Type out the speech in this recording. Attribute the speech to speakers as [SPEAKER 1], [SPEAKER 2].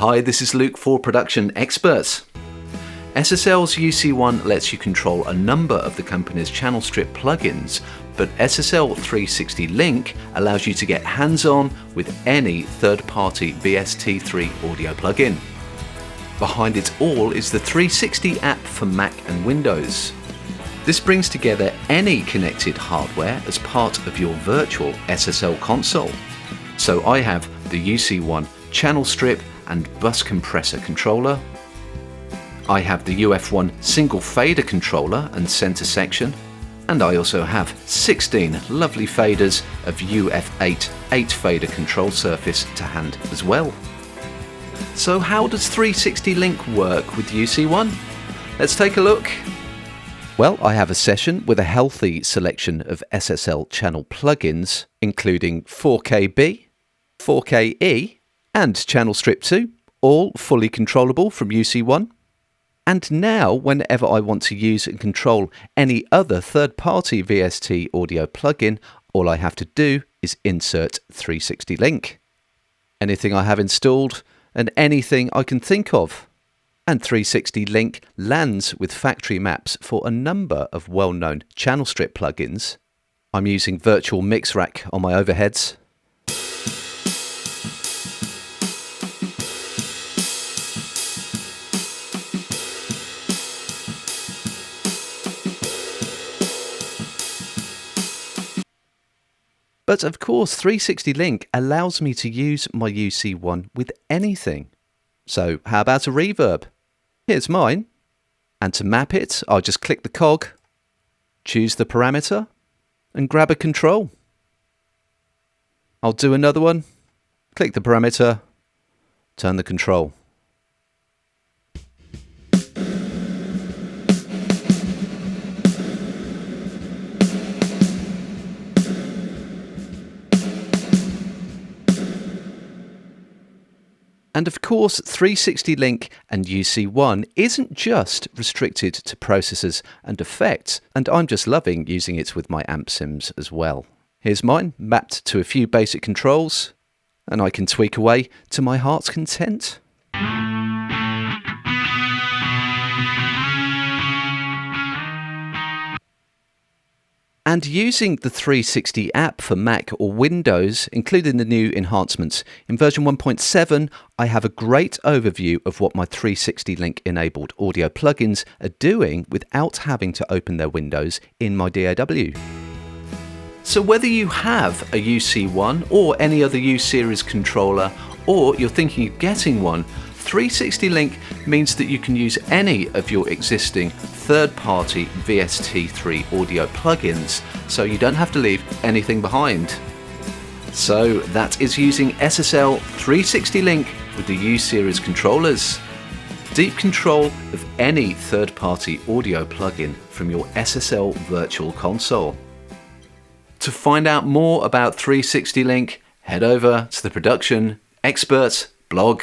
[SPEAKER 1] Hi, this is Luke for Production Experts. SSL's UC1 lets you control a number of the company's channel strip plugins, but SSL 360 Link allows you to get hands-on with any third-party VST3 audio plugin. Behind it all is the 360 app for Mac and Windows. This brings together any connected hardware as part of your virtual SSL console. So I have the UC1 channel strip and bus compressor controller. I have the UF1 single fader controller and center section. And I also have 16 lovely faders of UF8 8 fader control surface to hand as well. So how does 360 Link work with UC1? Let's take a look. Well, I have a session with a healthy selection of SSL channel plugins, including 4KB, 4KE, and Channel Strip 2, all fully controllable from UC1. And now, whenever I want to use and control any other third-party VST audio plugin, all I have to do is insert 360 Link. Anything I have installed and anything I can think of. And 360 Link lands with factory maps for a number of well-known channel strip plugins. I'm using Virtual Mix Rack on my overheads. But of course, 360 Link allows me to use my UC1 with anything. So how about a reverb? Here's mine. And to map it, I'll just click the cog, choose the parameter, and grab a control. I'll do another one, click the parameter, turn the control. And of course, 360 Link and UC1 isn't just restricted to processors and effects, and I'm just loving using it with my amp sims as well. Here's mine, mapped to a few basic controls, and I can tweak away to my heart's content. And using the 360 app for Mac or Windows, including the new enhancements, in version 1.7, I have a great overview of what my 360 Link enabled audio plugins are doing without having to open their windows in my DAW. So whether you have a UC1 or any other U-series controller, or you're thinking of getting one, 360 Link means that you can use any of your existing third-party VST3 audio plugins, so you don't have to leave anything behind. So that is using SSL 360 Link with the U-series controllers. Deep control of any third-party audio plugin from your SSL virtual console. To find out more about 360 Link, head over to the Production Experts blog.